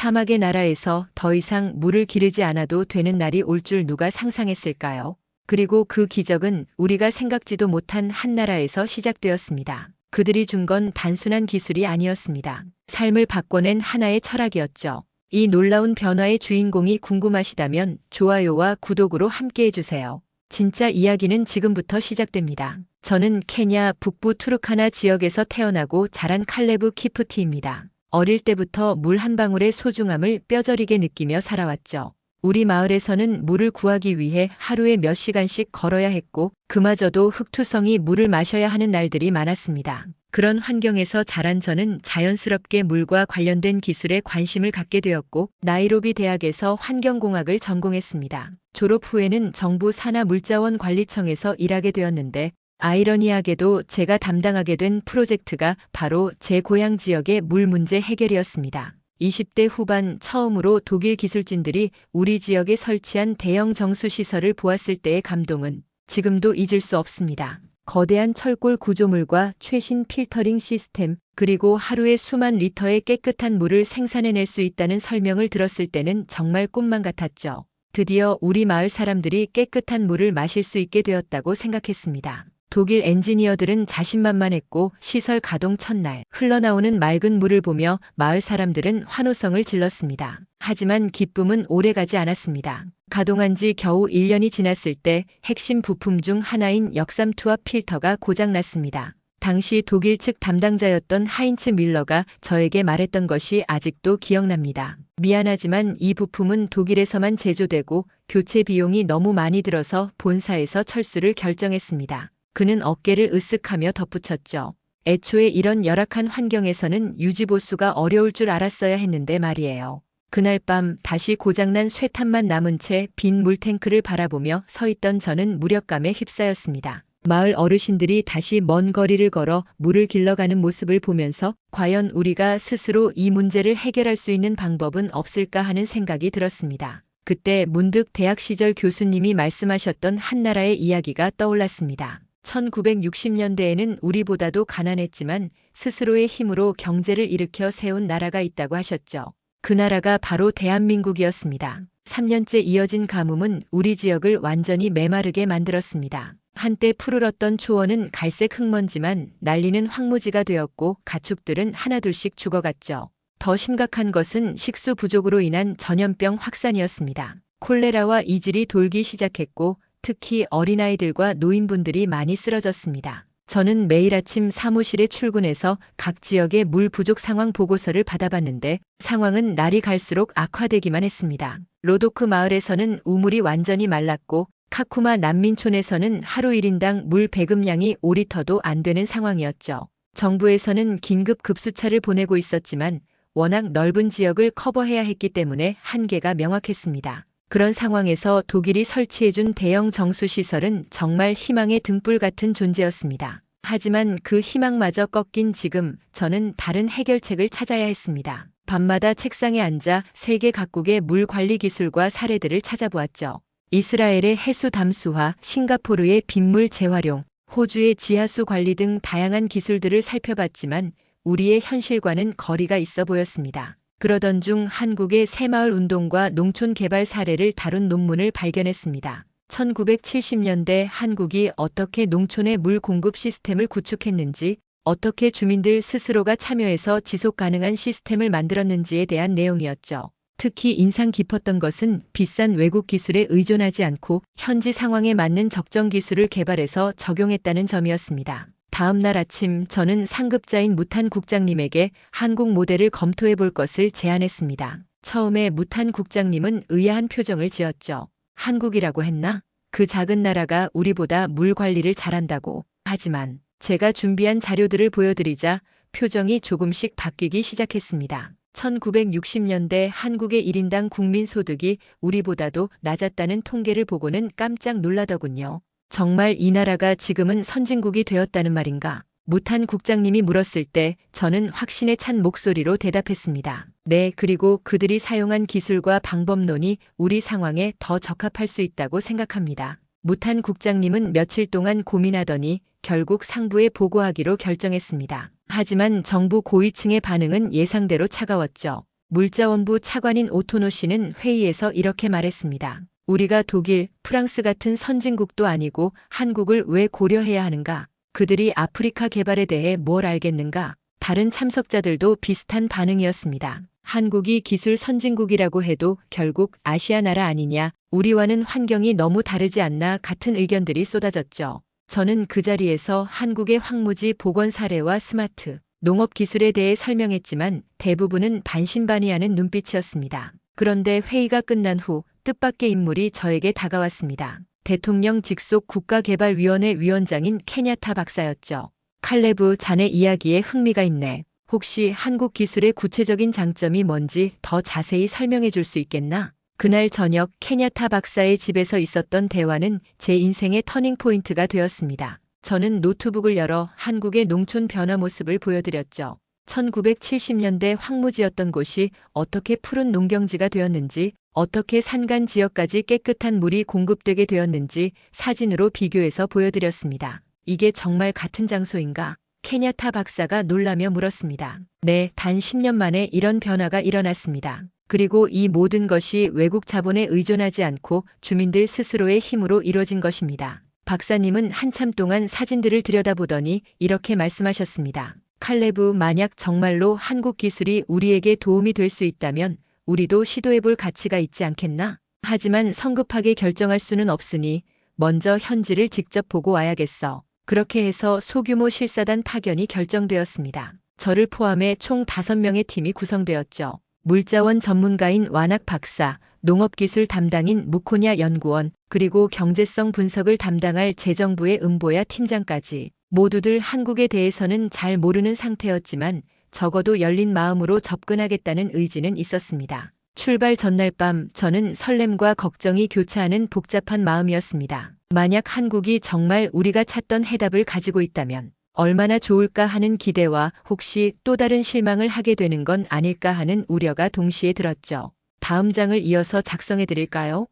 사막의 나라에서 더 이상 물을 기르지 않아도 되는 날이 올 줄 누가 상상했을까요? 그리고 그 기적은 우리가 생각지도 못한 한 나라에서 시작되었습니다. 그들이 준 건 단순한 기술이 아니었습니다. 삶을 바꿔낸 하나의 철학이었죠. 이 놀라운 변화의 주인공이 궁금하시다면 좋아요와 구독으로 함께 해주세요. 진짜 이야기는 지금부터 시작됩니다. 저는 케냐 북부 투르카나 지역에서 태어나고 자란 칼레브 키프티입니다. 어릴 때부터 물 한 방울의 소중함을 뼈저리게 느끼며 살아왔죠. 우리 마을에서는 물을 구하기 위해 하루에 몇 시간씩 걸어야 했고 그마저도 흙투성이 물을 마셔야 하는 날들이 많았습니다. 그런 환경에서 자란 저는 자연스럽게 물과 관련된 기술에 관심을 갖게 되었고 나이로비 대학에서 환경공학을 전공했습니다. 졸업 후에는 정부 산하물자원 관리청에서 일하게 되었는데 아이러니하게도 제가 담당하게 된 프로젝트가 바로 제 고향 지역의 물 문제 해결이었습니다. 20대 후반 처음으로 독일 기술진들이 우리 지역에 설치한 대형 정수시설을 보았을 때의 감동은 지금도 잊을 수 없습니다. 거대한 철골 구조물과 최신 필터링 시스템, 그리고 하루에 수만 리터의 깨끗한 물을 생산해낼 수 있다는 설명을 들었을 때는 정말 꿈만 같았죠. 드디어 우리 마을 사람들이 깨끗한 물을 마실 수 있게 되었다고 생각했습니다. 독일 엔지니어들은 자신만만했고 시설 가동 첫날 흘러나오는 맑은 물을 보며 마을 사람들은 환호성을 질렀습니다. 하지만 기쁨은 오래가지 않았습니다. 가동한 지 겨우 1년이 지났을 때 핵심 부품 중 하나인 역삼투압 필터가 고장났습니다. 당시 독일 측 담당자였던 하인츠 밀러가 저에게 말했던 것이 아직도 기억납니다. 미안하지만 이 부품은 독일에서만 제조되고 교체 비용이 너무 많이 들어서 본사에서 철수를 결정했습니다. 그는 어깨를 으쓱하며 덧붙였죠. 애초에 이런 열악한 환경에서는 유지보수가 어려울 줄 알았어야 했는데 말이에요. 그날 밤 다시 고장난 쇠탑만 남은 채 빈 물탱크를 바라보며 서 있던 저는 무력감에 휩싸였습니다. 마을 어르신들이 다시 먼 거리를 걸어 물을 길러가는 모습을 보면서 과연 우리가 스스로 이 문제를 해결할 수 있는 방법은 없을까 하는 생각이 들었습니다. 그때 문득 대학 시절 교수님이 말씀하셨던 한 나라의 이야기가 떠올랐습니다. 1960년대에는 우리보다도 가난했지만 스스로의 힘으로 경제를 일으켜 세운 나라가 있다고 하셨죠. 그 나라가 바로 대한민국이었습니다. 3년째 이어진 가뭄은 우리 지역을 완전히 메마르게 만들었습니다. 한때 푸르렀던 초원은 갈색 흙먼지만 날리는 황무지가 되었고 가축들은 하나둘씩 죽어갔죠. 더 심각한 것은 식수 부족으로 인한 전염병 확산이었습니다. 콜레라와 이질이 돌기 시작했고 특히 어린아이들과 노인분들이 많이 쓰러졌습니다. 저는 매일 아침 사무실에 출근해서 각 지역의 물 부족 상황 보고서를 받아봤는데 상황은 날이 갈수록 악화되기만 했습니다. 로도크 마을에서는 우물이 완전히 말랐고 카쿠마 난민촌에서는 하루 1인당 물 배급량이 5리터도 안 되는 상황이었죠. 정부에서는 긴급 급수차를 보내고 있었지만 워낙 넓은 지역을 커버해야 했기 때문에 한계가 명확했습니다. 그런 상황에서 독일이 설치해준 대형 정수시설은 정말 희망의 등불 같은 존재였습니다. 하지만 그 희망마저 꺾인 지금 저는 다른 해결책을 찾아야 했습니다. 밤마다 책상에 앉아 세계 각국의 물 관리 기술과 사례들을 찾아보았죠. 이스라엘의 해수 담수화, 싱가포르의 빗물 재활용, 호주의 지하수 관리 등 다양한 기술들을 살펴봤지만 우리의 현실과는 거리가 있어 보였습니다. 그러던 중 한국의 새마을 운동과 농촌 개발 사례를 다룬 논문을 발견했습니다. 1970년대 한국이 어떻게 농촌의 물 공급 시스템을 구축했는지, 어떻게 주민들 스스로가 참여해서 지속 가능한 시스템을 만들었는지에 대한 내용이었죠. 특히 인상 깊었던 것은 비싼 외국 기술에 의존하지 않고 현지 상황에 맞는 적정 기술을 개발해서 적용했다는 점이었습니다. 다음 날 아침 저는 상급자인 무탄 국장님에게 한국 모델을 검토해 볼 것을 제안했습니다. 처음에 무탄 국장님은 의아한 표정을 지었죠. 한국이라고 했나? 그 작은 나라가 우리보다 물 관리를 잘한다고. 하지만 제가 준비한 자료들을 보여드리자 표정이 조금씩 바뀌기 시작했습니다. 1960년대 한국의 1인당 국민소득이 우리보다도 낮았다는 통계를 보고는 깜짝 놀라더군요. 정말 이 나라가 지금은 선진국이 되었다는 말인가? 무탄 국장님이 물었을 때 저는 확신에 찬 목소리로 대답했습니다. 네, 그리고 그들이 사용한 기술과 방법론이 우리 상황에 더 적합할 수 있다고 생각합니다. 무탄 국장님은 며칠 동안 고민하더니 결국 상부에 보고하기로 결정했습니다. 하지만 정부 고위층의 반응은 예상대로 차가웠죠. 물자원부 차관인 오토노 씨는 회의에서 이렇게 말했습니다. 우리가 독일, 프랑스 같은 선진국도 아니고 한국을 왜 고려해야 하는가? 그들이 아프리카 개발에 대해 뭘 알겠는가? 다른 참석자들도 비슷한 반응이었습니다. 한국이 기술 선진국이라고 해도 결국 아시아 나라 아니냐, 우리와는 환경이 너무 다르지 않나 같은 의견들이 쏟아졌죠. 저는 그 자리에서 한국의 황무지 복원 사례와 스마트 농업 기술에 대해 설명했지만 대부분은 반신반의하는 눈빛이었습니다. 그런데 회의가 끝난 후 뜻밖의 인물이 저에게 다가왔습니다. 대통령 직속 국가개발위원회 위원장인 케냐타 박사였죠. 칼레브, 자네 이야기에 흥미가 있네. 혹시 한국 기술의 구체적인 장점이 뭔지 더 자세히 설명해 줄 수 있겠나? 그날 저녁 케냐타 박사의 집에서 있었던 대화는 제 인생의 터닝포인트가 되었습니다. 저는 노트북을 열어 한국의 농촌 변화 모습을 보여드렸죠. 1970년대 황무지였던 곳이 어떻게 푸른 농경지가 되었는지, 어떻게 산간 지역까지 깨끗한 물이 공급되게 되었는지 사진으로 비교해서 보여드렸습니다. 이게 정말 같은 장소인가? 케냐타 박사가 놀라며 물었습니다. 네, 단 10년 만에 이런 변화가 일어났습니다. 그리고 이 모든 것이 외국 자본에 의존하지 않고 주민들 스스로의 힘으로 이루어진 것입니다. 박사님은 한참 동안 사진들을 들여다보더니 이렇게 말씀하셨습니다. 칼레브, 만약 정말로 한국 기술이 우리에게 도움이 될 수 있다면 우리도 시도해볼 가치가 있지 않겠나? 하지만 성급하게 결정할 수는 없으니 먼저 현지를 직접 보고 와야겠어. 그렇게 해서 소규모 실사단 파견이 결정되었습니다. 저를 포함해 총 5명의 팀이 구성되었죠. 물자원 전문가인 완학 박사, 농업기술 담당인 무코냐 연구원, 그리고 경제성 분석을 담당할 재정부의 은보야 팀장까지 모두들 한국에 대해서는 잘 모르는 상태였지만 적어도 열린 마음으로 접근하겠다는 의지는 있었습니다. 출발 전날 밤 저는 설렘과 걱정이 교차하는 복잡한 마음이었습니다. 만약 한국이 정말 우리가 찾던 해답을 가지고 있다면 얼마나 좋을까 하는 기대와 혹시 또 다른 실망을 하게 되는 건 아닐까 하는 우려가 동시에 들었죠. 다음 장을 이어서 작성해 드릴까요?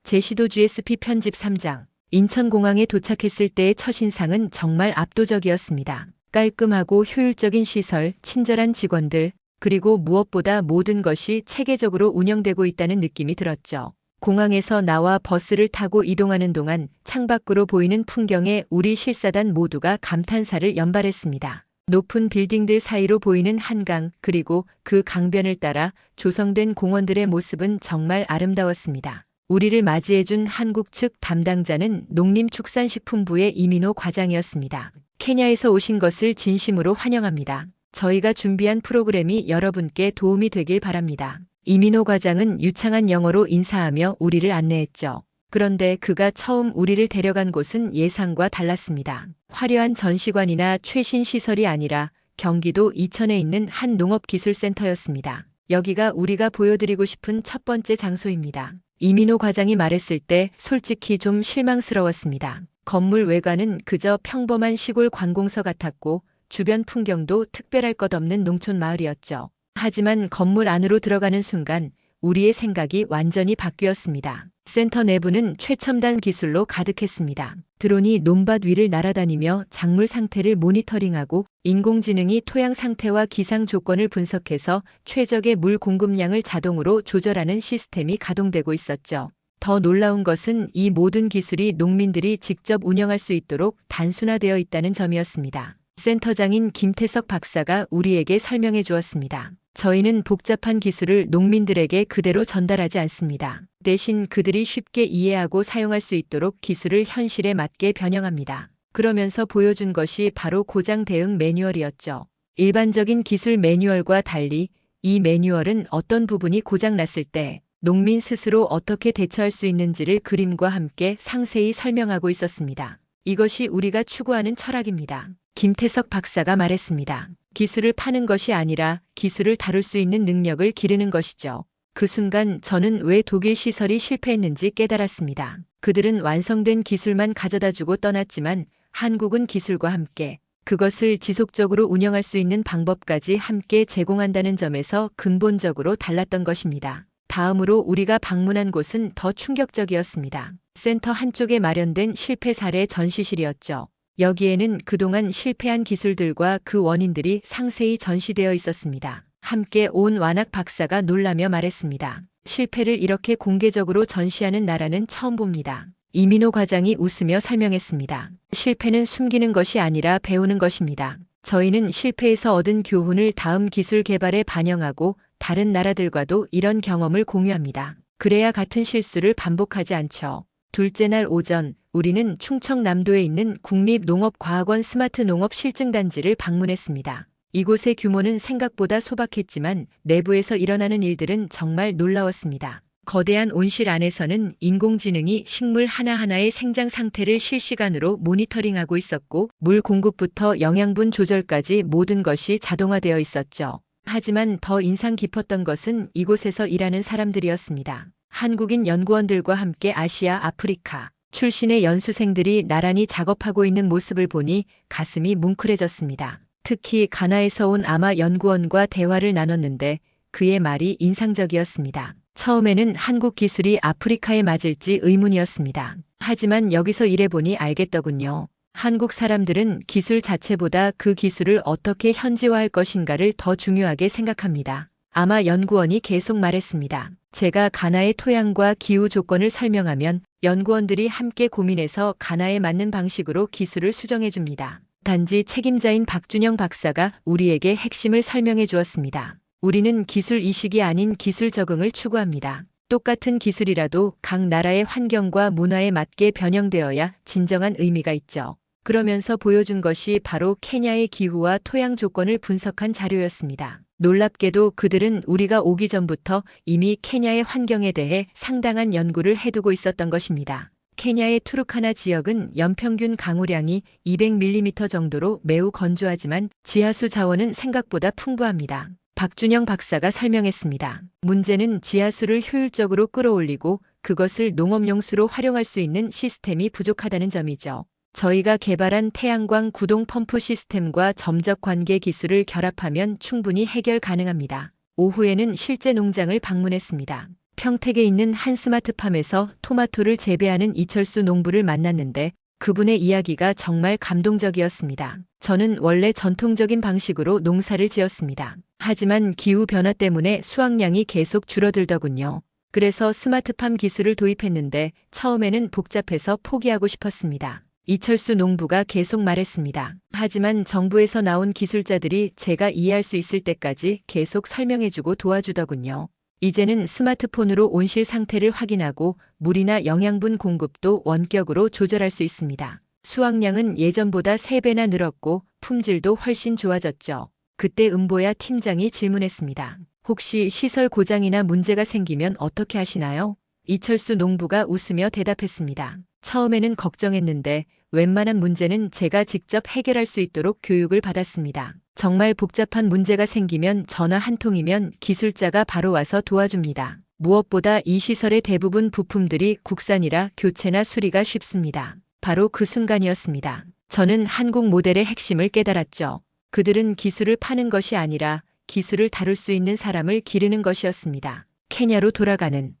제시도 GSP 편집 3장. 인천공항에 도착했을 때의 첫인상은 정말 압도적이었습니다. 깔끔하고 효율적인 시설, 친절한 직원들, 그리고 무엇보다 모든 것이 체계적으로 운영되고 있다는 느낌이 들었죠. 공항에서 나와 버스를 타고 이동하는 동안 창밖으로 보이는 풍경에 우리 실사단 모두가 감탄사를 연발했습니다. 높은 빌딩들 사이로 보이는 한강, 그리고 그 강변을 따라 조성된 공원들의 모습은 정말 아름다웠습니다. 우리를 맞이해준 한국 측 담당자는 농림축산식품부의 이민호 과장이었습니다. 케냐에서 오신 것을 진심으로 환영합니다. 저희가 준비한 프로그램이 여러분께 도움이 되길 바랍니다. 이민호 과장은 유창한 영어로 인사하며 우리를 안내했죠. 그런데 그가 처음 우리를 데려간 곳은 예상과 달랐습니다. 화려한 전시관이나 최신 시설이 아니라 경기도 이천에 있는 한 농업기술센터였습니다. 여기가 우리가 보여드리고 싶은 첫 번째 장소입니다. 이민호 과장이 말했을 때 솔직히 좀 실망스러웠습니다. 건물 외관은 그저 평범한 시골 관공서 같았고 주변 풍경도 특별할 것 없는 농촌 마을이었죠. 하지만 건물 안으로 들어가는 순간 우리의 생각이 완전히 바뀌었습니다. 센터 내부는 최첨단 기술로 가득했습니다. 드론이 논밭 위를 날아다니며 작물 상태를 모니터링하고 인공지능이 토양 상태와 기상 조건을 분석해서 최적의 물 공급량을 자동으로 조절하는 시스템이 가동되고 있었죠. 더 놀라운 것은 이 모든 기술이 농민들이 직접 운영할 수 있도록 단순화되어 있다는 점이었습니다. 센터장인 김태석 박사가 우리에게 설명해 주었습니다. 저희는 복잡한 기술을 농민들에게 그대로 전달하지 않습니다. 대신 그들이 쉽게 이해하고 사용할 수 있도록 기술을 현실에 맞게 변형합니다. 그러면서 보여준 것이 바로 고장 대응 매뉴얼이었죠. 일반적인 기술 매뉴얼과 달리 이 매뉴얼은 어떤 부분이 고장 났을 때 농민 스스로 어떻게 대처할 수 있는지를 그림과 함께 상세히 설명하고 있었습니다. 이것이 우리가 추구하는 철학입니다. 김태석 박사가 말했습니다. 기술을 파는 것이 아니라 기술을 다룰 수 있는 능력을 기르는 것이죠. 그 순간 저는 왜 독일 시설이 실패했는지 깨달았습니다. 그들은 완성된 기술만 가져다 주고 떠났지만 한국은 기술과 함께 그것을 지속적으로 운영할 수 있는 방법까지 함께 제공한다는 점에서 근본적으로 달랐던 것입니다. 다음으로 우리가 방문한 곳은 더 충격적이었습니다. 센터 한쪽에 마련된 실패 사례 전시실이었죠. 여기에는 그동안 실패한 기술들과 그 원인들이 상세히 전시되어 있었습니다. 함께 온 완학 박사가 놀라며 말했습니다. 실패를 이렇게 공개적으로 전시하는 나라는 처음 봅니다. 이민호 과장이 웃으며 설명했습니다. 실패는 숨기는 것이 아니라 배우는 것입니다. 저희는 실패에서 얻은 교훈을 다음 기술 개발에 반영하고 다른 나라들과도 이런 경험을 공유합니다. 그래야 같은 실수를 반복하지 않죠. 둘째 날 오전, 우리는 충청남도에 있는 국립농업과학원 스마트 농업 실증단지를 방문했습니다. 이곳의 규모는 생각보다 소박했지만 내부에서 일어나는 일들은 정말 놀라웠습니다. 거대한 온실 안에서는 인공지능이 식물 하나하나의 생장 상태를 실시간으로 모니터링하고 있었고 물 공급부터 영양분 조절까지 모든 것이 자동화되어 있었죠. 하지만 더 인상 깊었던 것은 이곳에서 일하는 사람들이었습니다. 한국인 연구원들과 함께 아시아, 아프리카 출신의 연수생들이 나란히 작업하고 있는 모습을 보니 가슴이 뭉클해졌습니다. 특히 가나에서 온 아마 연구원과 대화를 나눴는데 그의 말이 인상적이었습니다. 처음에는 한국 기술이 아프리카에 맞을지 의문이었습니다. 하지만 여기서 일해보니 알겠더군요. 한국 사람들은 기술 자체보다 그 기술을 어떻게 현지화할 것인가를 더 중요하게 생각합니다. 아마 연구원이 계속 말했습니다. 제가 가나의 토양과 기후 조건을 설명하면 연구원들이 함께 고민해서 가나에 맞는 방식으로 기술을 수정해 줍니다. 단지 책임자인 박준영 박사가 우리에게 핵심을 설명해 주었습니다. 우리는 기술 이식이 아닌 기술 적응을 추구합니다. 똑같은 기술이라도 각 나라의 환경과 문화에 맞게 변형되어야 진정한 의미가 있죠. 그러면서 보여준 것이 바로 케냐의 기후와 토양 조건을 분석한 자료였습니다. 놀랍게도 그들은 우리가 오기 전부터 이미 케냐의 환경에 대해 상당한 연구를 해두고 있었던 것입니다. 케냐의 투르카나 지역은 연평균 강우량이 200mm 정도로 매우 건조하지만 지하수 자원은 생각보다 풍부합니다. 박준영 박사가 설명했습니다. 문제는 지하수를 효율적으로 끌어올리고 그것을 농업용수로 활용할 수 있는 시스템이 부족하다는 점이죠. 저희가 개발한 태양광 구동 펌프 시스템과 점적 관계 기술을 결합하면 충분히 해결 가능합니다. 오후에는 실제 농장을 방문했습니다. 평택에 있는 한 스마트팜에서 토마토를 재배하는 이철수 농부를 만났는데 그분의 이야기가 정말 감동적이었습니다. 저는 원래 전통적인 방식으로 농사를 지었습니다. 하지만 기후변화 때문에 수확량이 계속 줄어들더군요. 그래서 스마트팜 기술을 도입했는데 처음에는 복잡해서 포기하고 싶었습니다. 이철수 농부가 계속 말했습니다. 하지만 정부에서 나온 기술자들이 제가 이해할 수 있을 때까지 계속 설명해주고 도와주더군요. 이제는 스마트폰으로 온실 상태를 확인하고 물이나 영양분 공급도 원격으로 조절할 수 있습니다. 수확량은 예전보다 3배나 늘었고 품질도 훨씬 좋아졌죠. 그때 은보야 팀장이 질문했습니다. 혹시 시설 고장이나 문제가 생기면 어떻게 하시나요? 이철수 농부가 웃으며 대답했습니다. 처음에는 걱정했는데 웬만한 문제는 제가 직접 해결할 수 있도록 교육을 받았습니다. 정말 복잡한 문제가 생기면 전화 한 통이면 기술자가 바로 와서 도와줍니다. 무엇보다 이 시설의 대부분 부품들이 국산이라 교체나 수리가 쉽습니다. 바로 그 순간이었습니다. 저는 한국 모델의 핵심을 깨달았죠. 그들은 기술을 파는 것이 아니라 기술을 다룰 수 있는 사람을 기르는 것이었습니다. 케냐로 돌아가는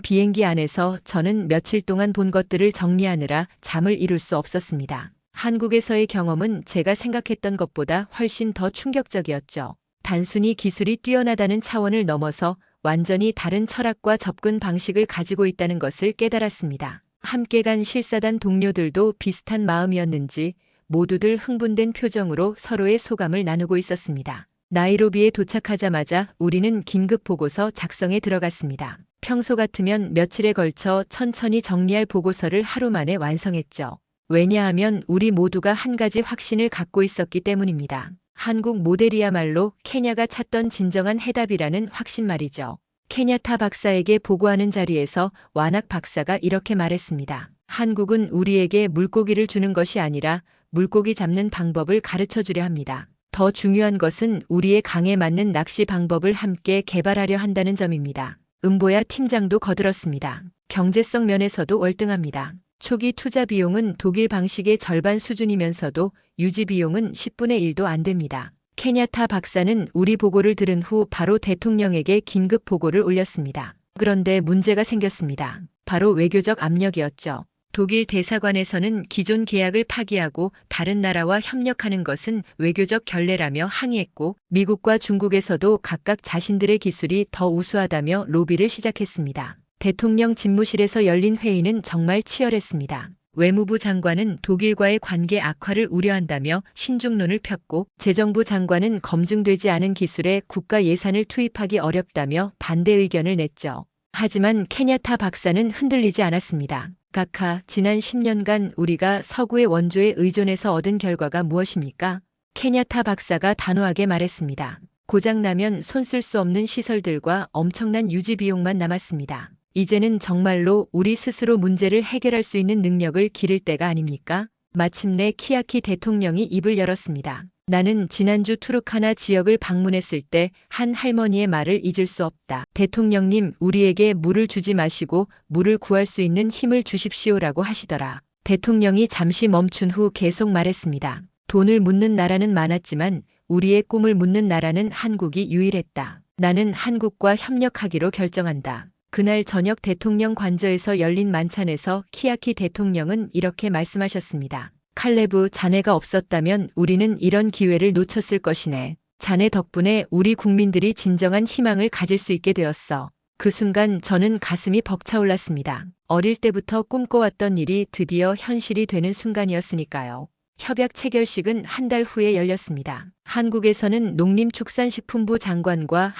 비행기 안에서 저는 며칠 동안 본 것들을 정리하느라 잠을 이룰 수 없었습니다. 한국에서의 경험은 제가 생각했던 것보다 훨씬 더 충격적이었죠. 단순히 기술이 뛰어나다는 차원을 넘어서 완전히 다른 철학과 접근 방식을 가지고 있다는 것을 깨달았습니다. 함께 간 실사단 동료들도 비슷한 마음이었는지 모두들 흥분된 표정으로 서로의 소감을 나누고 있었습니다. 나이로비에 도착하자마자 우리는 긴급 보고서 작성에 들어갔습니다. 평소 같으면 며칠에 걸쳐 천천히 정리할 보고서를 하루 만에 완성했죠. 왜냐하면 우리 모두가 한 가지 확신을 갖고 있었기 때문입니다. 한국 모델이야말로 케냐가 찾던 진정한 해답이라는 확신 말이죠. 케냐타 박사에게 보고하는 자리에서 완학 박사가 이렇게 말했습니다. 한국은 우리에게 물고기를 주는 것이 아니라 물고기 잡는 방법을 가르쳐 주려 합니다. 더 중요한 것은 우리의 강에 맞는 낚시 방법을 함께 개발하려 한다는 점입니다. 은보야 팀장도 거들었습니다. 경제성 면에서도 월등합니다. 초기 투자 비용은 독일 방식의 절반 수준이면서도 유지 비용은 10분의 1도 안 됩니다. 케냐타 박사는 우리 보고를 들은 후 바로 대통령에게 긴급 보고를 올렸습니다. 그런데 문제가 생겼습니다. 바로 외교적 압력이었죠. 독일 대사관에서는 기존 계약을 파기하고 다른 나라와 협력하는 것은 외교적 결례라며 항의했고, 미국과 중국에서도 각각 자신들의 기술이 더 우수하다며 로비를 시작했습니다. 대통령 집무실에서 열린 회의는 정말 치열했습니다. 외무부 장관은 독일과의 관계 악화를 우려한다며 신중론을 폈고, 재정부 장관은 검증되지 않은 기술에 국가 예산을 투입하기 어렵다며 반대 의견을 냈죠. 하지만 케냐타 박사는 흔들리지 않았습니다. 각하, 지난 10년간 우리가 서구의 원조에 의존해서 얻은 결과가 무엇입니까? 케냐타 박사가 단호하게 말했습니다. 고장나면 손 쓸 수 없는 시설들과 엄청난 유지 비용만 남았습니다. 이제는 정말로 우리 스스로 문제를 해결할 수 있는 능력을 기를 때가 아닙니까? 마침내 키아키 대통령이 입을 열었습니다. 나는 지난주 투르카나 지역을 방문했을 때 한 할머니의 말을 잊을 수 없다. 대통령님, 우리에게 물을 주지 마시고 물을 구할 수 있는 힘을 주십시오라고 하시더라. 대통령이 잠시 멈춘 후 계속 말했습니다. 돈을 묻는 나라는 많았지만 우리의 꿈을 묻는 나라는 한국이 유일했다. 나는 한국과 협력하기로 결정한다. 그날 저녁 대통령 관저에서 열린 만찬에서 키아키 대통령은 이렇게 말씀하셨습니다. 칼레브, 자네가 없었다면 우리는 이런 기회를 놓쳤을 것이네. 자네 덕분에 우리 국민들이 진정한 희망을 가질 수 있게 되었어. 그 순간 저는 가슴이 벅차올랐습니다. 어릴 때부터 꿈꿔왔던 일이 드디어 현실이 되는 순간이었으니까요. 협약 체결식은 한 달 후에 열렸습니다. 한국에서는 농림축산식품부 장관과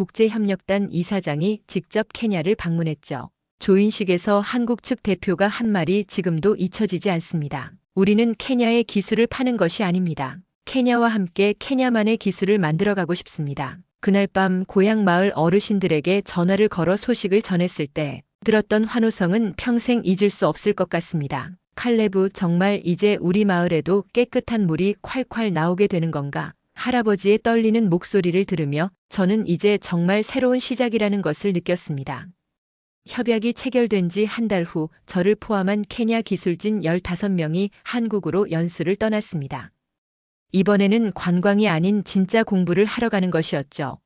한국국제협력단 이사장이 직접 케냐를 방문했죠. 조인식에서 한국 측 대표가 한 말이 지금도 잊혀지지 않습니다. 우리는 케냐의 기술을 파는 것이 아닙니다. 케냐와 함께 케냐만의 기술을 만들어가고 싶습니다. 그날 밤 고향 마을 어르신들에게 전화를 걸어 소식을 전했을 때 들었던 환호성은 평생 잊을 수 없을 것 같습니다. 칼레브, 정말 이제 우리 마을에도 깨끗한 물이 콸콸 나오게 되는 건가? 할아버지의 떨리는 목소리를 들으며 저는 이제 정말 새로운 시작이라는 것을 느꼈습니다. 협약이 체결된 지 한 달 후 저를 포함한 케냐 기술진 15명이 한국으로 연수를 떠났습니다. 이번에는 관광이 아닌 진짜 공부를 하러 가는 것이었죠.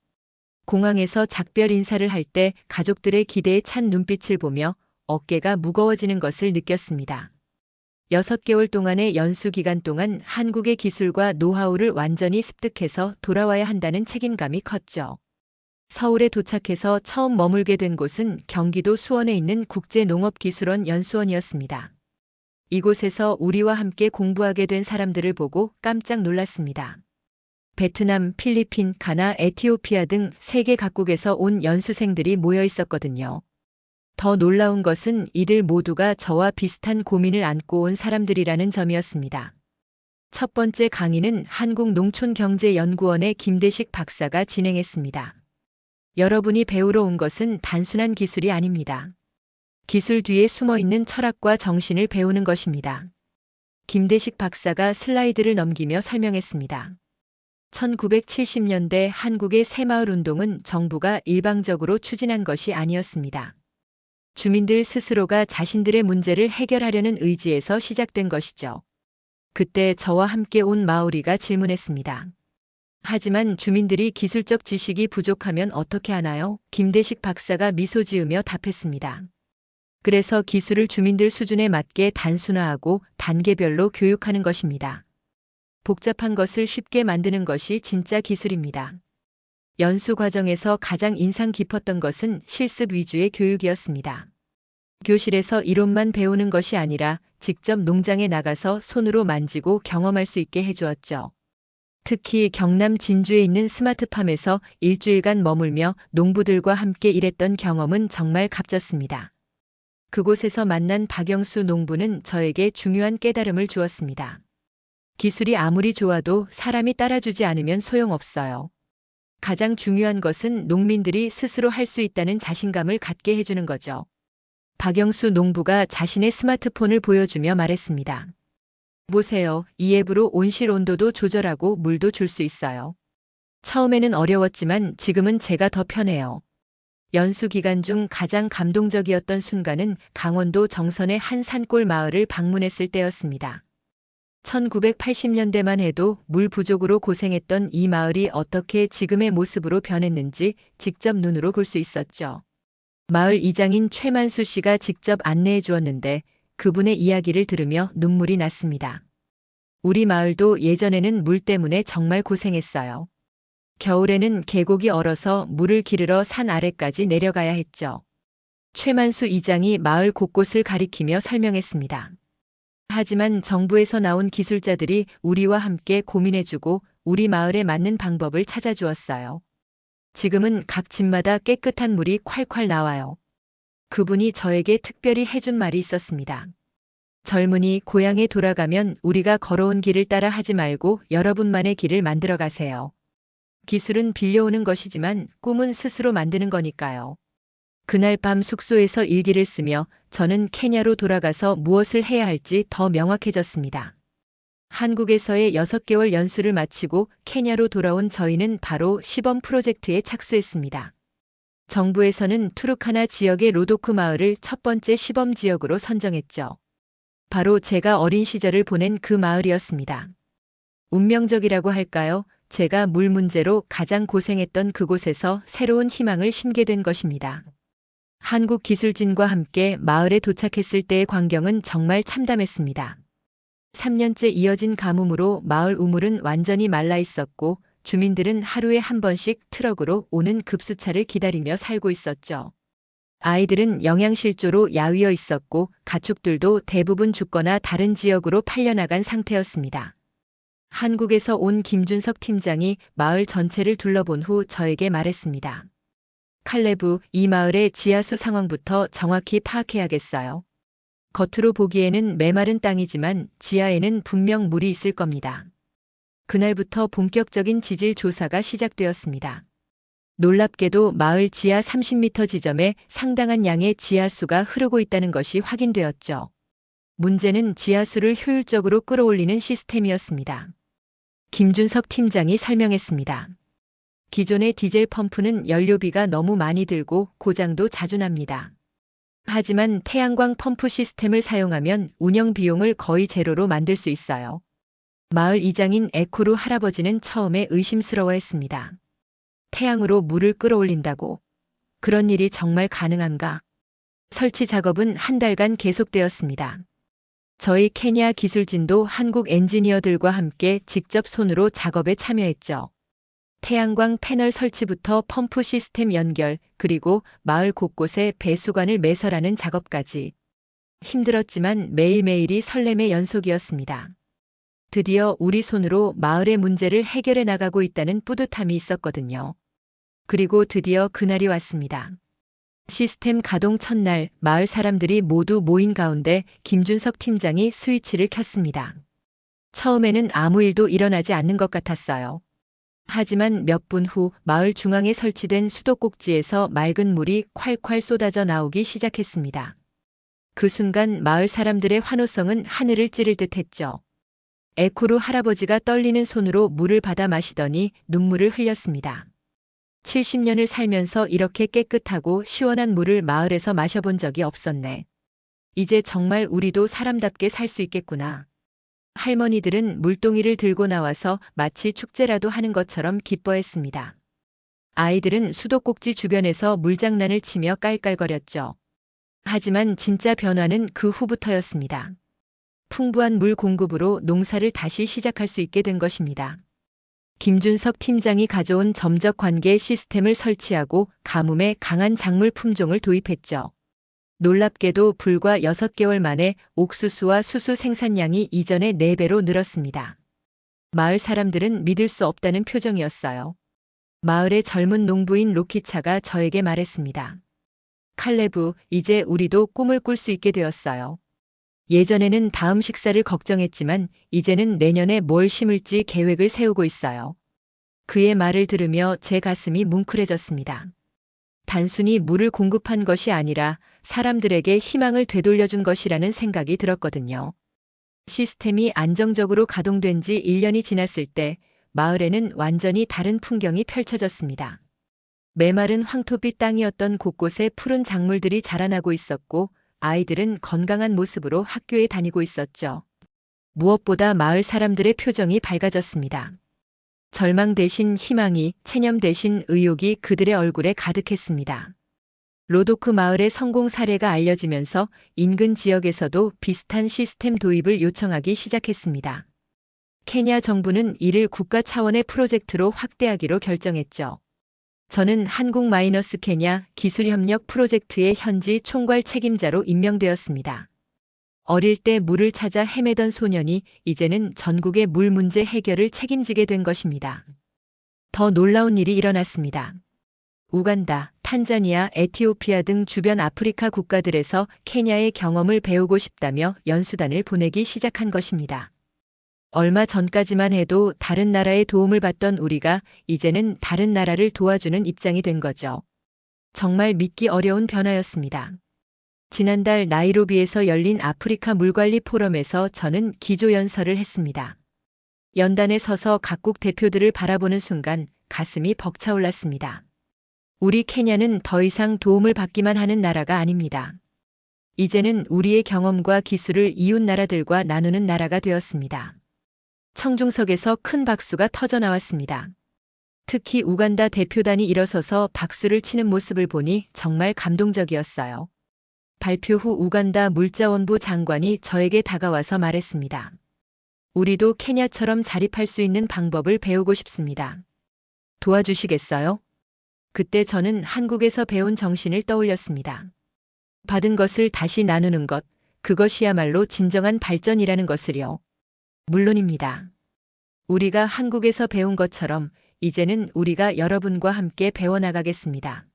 공항에서 작별 인사를 할 때 가족들의 기대에 찬 눈빛을 보며 어깨가 무거워지는 것을 느꼈습니다. 6개월 동안의 연수 기간 동안 한국의 기술과 노하우를 완전히 습득해서 돌아와야 한다는 책임감이 컸죠. 서울에 도착해서 처음 머물게 된 곳은 경기도 수원에 있는 국제농업기술원 연수원이었습니다. 이곳에서 우리와 함께 공부하게 된 사람들을 보고 깜짝 놀랐습니다. 베트남, 필리핀, 가나, 에티오피아 등 세계 각국에서 온 연수생들이 모여 있었거든요. 더 놀라운 것은 이들 모두가 저와 비슷한 고민을 안고 온 사람들이라는 점이었습니다. 첫 번째 강의는 한국농촌경제연구원의 김대식 박사가 진행했습니다. 여러분이 배우러 온 것은 단순한 기술이 아닙니다. 기술 뒤에 숨어 있는 철학과 정신을 배우는 것입니다. 김대식 박사가 슬라이드를 넘기며 설명했습니다. 1970년대 한국의 새마을 운동은 정부가 일방적으로 추진한 것이 아니었습니다. 주민들 스스로가 자신들의 문제를 해결하려는 의지에서 시작된 것이죠. 그때 저와 함께 온 마오리가 질문했습니다. 하지만 주민들이 기술적 지식이 부족하면 어떻게 하나요? 김대식 박사가 미소 지으며 답했습니다. 그래서 기술을 주민들 수준에 맞게 단순화하고 단계별로 교육하는 것입니다. 복잡한 것을 쉽게 만드는 것이 진짜 기술입니다. 연수 과정에서 가장 인상 깊었던 것은 실습 위주의 교육이었습니다. 교실에서 이론만 배우는 것이 아니라 직접 농장에 나가서 손으로 만지고 경험할 수 있게 해주었죠. 특히 경남 진주에 있는 스마트팜에서 일주일간 머물며 농부들과 함께 일했던 경험은 정말 값졌습니다. 그곳에서 만난 박영수 농부는 저에게 중요한 깨달음을 주었습니다. 기술이 아무리 좋아도 사람이 따라주지 않으면 소용없어요. 가장 중요한 것은 농민들이 스스로 할 수 있다는 자신감을 갖게 해주는 거죠. 박영수 농부가 자신의 스마트폰을 보여주며 말했습니다. 보세요. 이 앱으로 온실 온도도 조절하고 물도 줄 수 있어요. 처음에는 어려웠지만 지금은 제가 더 편해요. 연수 기간 중 가장 감동적이었던 순간은 강원도 정선의 한 산골 마을을 방문했을 때였습니다. 1980년대만 해도 물 부족으로 고생했던 이 마을이 어떻게 지금의 모습으로 변했는지 직접 눈으로 볼 수 있었죠. 마을 이장인 최만수 씨가 직접 안내해 주었는데 그분의 이야기를 들으며 눈물이 났습니다. 우리 마을도 예전에는 물 때문에 정말 고생했어요. 겨울에는 계곡이 얼어서 물을 기르러 산 아래까지 내려가야 했죠. 최만수 이장이 마을 곳곳을 가리키며 설명했습니다. 하지만 정부에서 나온 기술자들이 우리와 함께 고민해주고 우리 마을에 맞는 방법을 찾아주었어요. 지금은 각 집마다 깨끗한 물이 콸콸 나와요. 그분이 저에게 특별히 해준 말이 있었습니다. 젊은이 고향에 돌아가면 우리가 걸어온 길을 따라 하지 말고 여러분만의 길을 만들어 가세요. 기술은 빌려오는 것이지만 꿈은 스스로 만드는 거니까요. 그날 밤 숙소에서 일기를 쓰며 저는 케냐로 돌아가서 무엇을 해야 할지 더 명확해졌습니다. 한국에서의 6개월 연수를 마치고 케냐로 돌아온 저희는 바로 시범 프로젝트에 착수했습니다. 정부에서는 투르카나 지역의 로도크 마을을 첫 번째 시범 지역으로 선정했죠. 바로 제가 어린 시절을 보낸 그 마을이었습니다. 운명적이라고 할까요? 제가 물 문제로 가장 고생했던 그곳에서 새로운 희망을 심게 된 것입니다. 한국 기술진과 함께 마을에 도착했을 때의 광경은 정말 참담했습니다. 3년째 이어진 가뭄으로 마을 우물은 완전히 말라 있었고 주민들은 하루에 한 번씩 트럭으로 오는 급수차를 기다리며 살고 있었죠. 아이들은 영양실조로 야위어 있었고 가축들도 대부분 죽거나 다른 지역으로 팔려나간 상태였습니다. 한국에서 온 김준석 팀장이 마을 전체를 둘러본 후 저에게 말했습니다. 칼레브, 이 마을의 지하수 상황부터 정확히 파악해야겠어요. 겉으로 보기에는 메마른 땅이지만 지하에는 분명 물이 있을 겁니다. 그날부터 본격적인 지질 조사가 시작되었습니다. 놀랍게도 마을 지하 30m 지점에 상당한 양의 지하수가 흐르고 있다는 것이 확인되었죠. 문제는 지하수를 효율적으로 끌어올리는 시스템이었습니다. 김준석 팀장이 설명했습니다. 기존의 디젤 펌프는 연료비가 너무 많이 들고 고장도 자주 납니다. 하지만 태양광 펌프 시스템을 사용하면 운영 비용을 거의 제로로 만들 수 있어요. 마을 이장인 에코루 할아버지는 처음에 의심스러워했습니다. 태양으로 물을 끌어올린다고? 그런 일이 정말 가능한가? 설치 작업은 한 달간 계속되었습니다. 저희 케냐 기술진도 한국 엔지니어들과 함께 직접 손으로 작업에 참여했죠. 태양광 패널 설치부터 펌프 시스템 연결, 그리고 마을 곳곳에 배수관을 매설하는 작업까지. 힘들었지만 매일매일이 설렘의 연속이었습니다. 드디어 우리 손으로 마을의 문제를 해결해 나가고 있다는 뿌듯함이 있었거든요. 그리고 드디어 그날이 왔습니다. 시스템 가동 첫날 마을 사람들이 모두 모인 가운데 김준석 팀장이 스위치를 켰습니다. 처음에는 아무 일도 일어나지 않는 것 같았어요. 하지만 몇 분 후 마을 중앙에 설치된 수도꼭지에서 맑은 물이 콸콸 쏟아져 나오기 시작했습니다. 그 순간 마을 사람들의 환호성은 하늘을 찌를 듯 했죠. 에코루 할아버지가 떨리는 손으로 물을 받아 마시더니 눈물을 흘렸습니다. 70년을 살면서 이렇게 깨끗하고 시원한 물을 마을에서 마셔본 적이 없었네. 이제 정말 우리도 사람답게 살 수 있겠구나. 할머니들은 물동이를 들고 나와서 마치 축제라도 하는 것처럼 기뻐했습니다. 아이들은 수도꼭지 주변에서 물장난을 치며 깔깔거렸죠. 하지만 진짜 변화는 그 후부터였습니다. 풍부한 물 공급으로 농사를 다시 시작할 수 있게 된 것입니다. 김준석 팀장이 가져온 점적 관계 시스템을 설치하고 가뭄에 강한 작물 품종을 도입했죠. 놀랍게도 불과 6개월 만에 옥수수와 수수 생산량이 이전의 4배로 늘었습니다. 마을 사람들은 믿을 수 없다는 표정이었어요. 마을의 젊은 농부인 로키차가 저에게 말했습니다. 칼레브, 이제 우리도 꿈을 꿀 수 있게 되었어요. 예전에는 다음 식사를 걱정했지만 이제는 내년에 뭘 심을지 계획을 세우고 있어요. 그의 말을 들으며 제 가슴이 뭉클해졌습니다. 단순히 물을 공급한 것이 아니라 사람들에게 희망을 되돌려준 것이라는 생각이 들었거든요. 시스템이 안정적으로 가동된 지 1년이 지났을 때 마을에는 완전히 다른 풍경이 펼쳐졌습니다. 메마른 황토빛 땅이었던 곳곳에 푸른 작물들이 자라나고 있었고 아이들은 건강한 모습으로 학교에 다니고 있었죠. 무엇보다 마을 사람들의 표정이 밝아졌습니다. 절망 대신 희망이, 체념 대신 의욕이 그들의 얼굴에 가득했습니다. 로도크 마을의 성공 사례가 알려지면서 인근 지역에서도 비슷한 시스템 도입을 요청하기 시작했습니다. 케냐 정부는 이를 국가 차원의 프로젝트로 확대하기로 결정했죠. 저는 한국-케냐 기술협력 프로젝트의 현지 총괄 책임자로 임명되었습니다. 어릴 때 물을 찾아 헤매던 소년이 이제는 전국의 물 문제 해결을 책임지게 된 것입니다. 더 놀라운 일이 일어났습니다. 우간다, 탄자니아, 에티오피아 등 주변 아프리카 국가들에서 케냐의 경험을 배우고 싶다며 연수단을 보내기 시작한 것입니다. 얼마 전까지만 해도 다른 나라의 도움을 받던 우리가 이제는 다른 나라를 도와주는 입장이 된 거죠. 정말 믿기 어려운 변화였습니다. 지난달 나이로비에서 열린 아프리카 물관리 포럼에서 저는 기조연설을 했습니다. 연단에 서서 각국 대표들을 바라보는 순간 가슴이 벅차올랐습니다. 우리 케냐는 더 이상 도움을 받기만 하는 나라가 아닙니다. 이제는 우리의 경험과 기술을 이웃 나라들과 나누는 나라가 되었습니다. 청중석에서 큰 박수가 터져 나왔습니다. 특히 우간다 대표단이 일어서서 박수를 치는 모습을 보니 정말 감동적이었어요. 발표 후 우간다 물자원부 장관이 저에게 다가와서 말했습니다. 우리도 케냐처럼 자립할 수 있는 방법을 배우고 싶습니다. 도와주시겠어요? 그때 저는 한국에서 배운 정신을 떠올렸습니다. 받은 것을 다시 나누는 것, 그것이야말로 진정한 발전이라는 것을요. 물론입니다. 우리가 한국에서 배운 것처럼 이제는 우리가 여러분과 함께 배워나가겠습니다.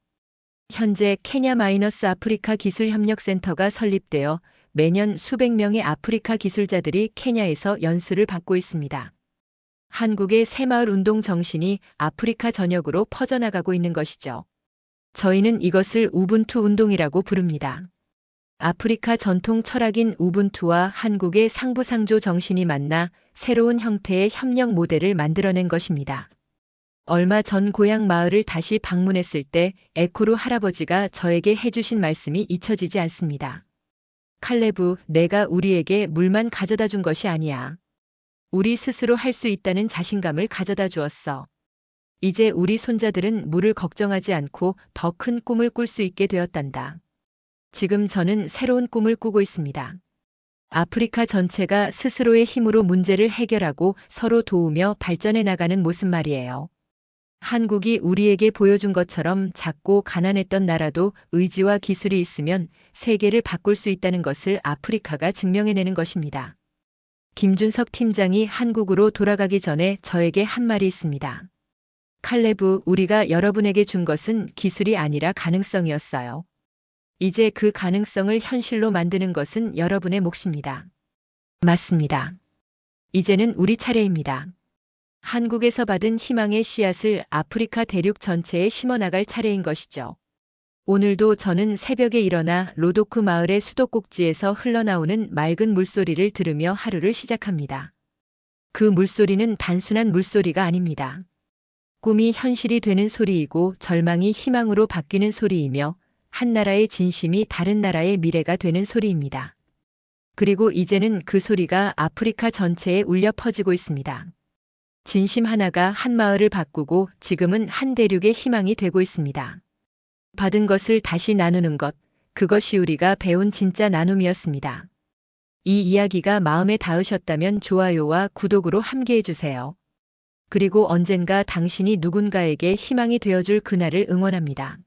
현재 케냐-아프리카 기술협력센터가 설립되어 매년 수백 명의 아프리카 기술자들이 케냐에서 연수를 받고 있습니다. 한국의 새마을 운동 정신이 아프리카 전역으로 퍼져나가고 있는 것이죠. 저희는 이것을 우분투 운동이라고 부릅니다. 아프리카 전통 철학인 우분투와 한국의 상부상조 정신이 만나 새로운 형태의 협력 모델을 만들어낸 것입니다. 얼마 전 고향 마을을 다시 방문했을 때 에코루 할아버지가 저에게 해주신 말씀이 잊혀지지 않습니다. 칼레브, 내가 우리에게 물만 가져다 준 것이 아니야. 우리 스스로 할 수 있다는 자신감을 가져다 주었어. 이제 우리 손자들은 물을 걱정하지 않고 더 큰 꿈을 꿀 수 있게 되었단다. 지금 저는 새로운 꿈을 꾸고 있습니다. 아프리카 전체가 스스로의 힘으로 문제를 해결하고 서로 도우며 발전해 나가는 모습 말이에요. 한국이 우리에게 보여준 것처럼 작고 가난했던 나라도 의지와 기술이 있으면 세계를 바꿀 수 있다는 것을 아프리카가 증명해내는 것입니다. 김준석 팀장이 한국으로 돌아가기 전에 저에게 한 말이 있습니다. 칼레브, 우리가 여러분에게 준 것은 기술이 아니라 가능성이었어요. 이제 그 가능성을 현실로 만드는 것은 여러분의 몫입니다. 맞습니다. 이제는 우리 차례입니다. 한국에서 받은 희망의 씨앗을 아프리카 대륙 전체에 심어나갈 차례인 것이죠. 오늘도 저는 새벽에 일어나 로도크 마을의 수도꼭지에서 흘러나오는 맑은 물소리를 들으며 하루를 시작합니다. 그 물소리는 단순한 물소리가 아닙니다. 꿈이 현실이 되는 소리이고 절망이 희망으로 바뀌는 소리이며 한 나라의 진심이 다른 나라의 미래가 되는 소리입니다. 그리고 이제는 그 소리가 아프리카 전체에 울려 퍼지고 있습니다. 진심 하나가 한 마을을 바꾸고 지금은 한 대륙의 희망이 되고 있습니다. 받은 것을 다시 나누는 것, 그것이 우리가 배운 진짜 나눔이었습니다. 이 이야기가 마음에 닿으셨다면 좋아요와 구독으로 함께해 주세요. 그리고 언젠가 당신이 누군가에게 희망이 되어줄 그날을 응원합니다.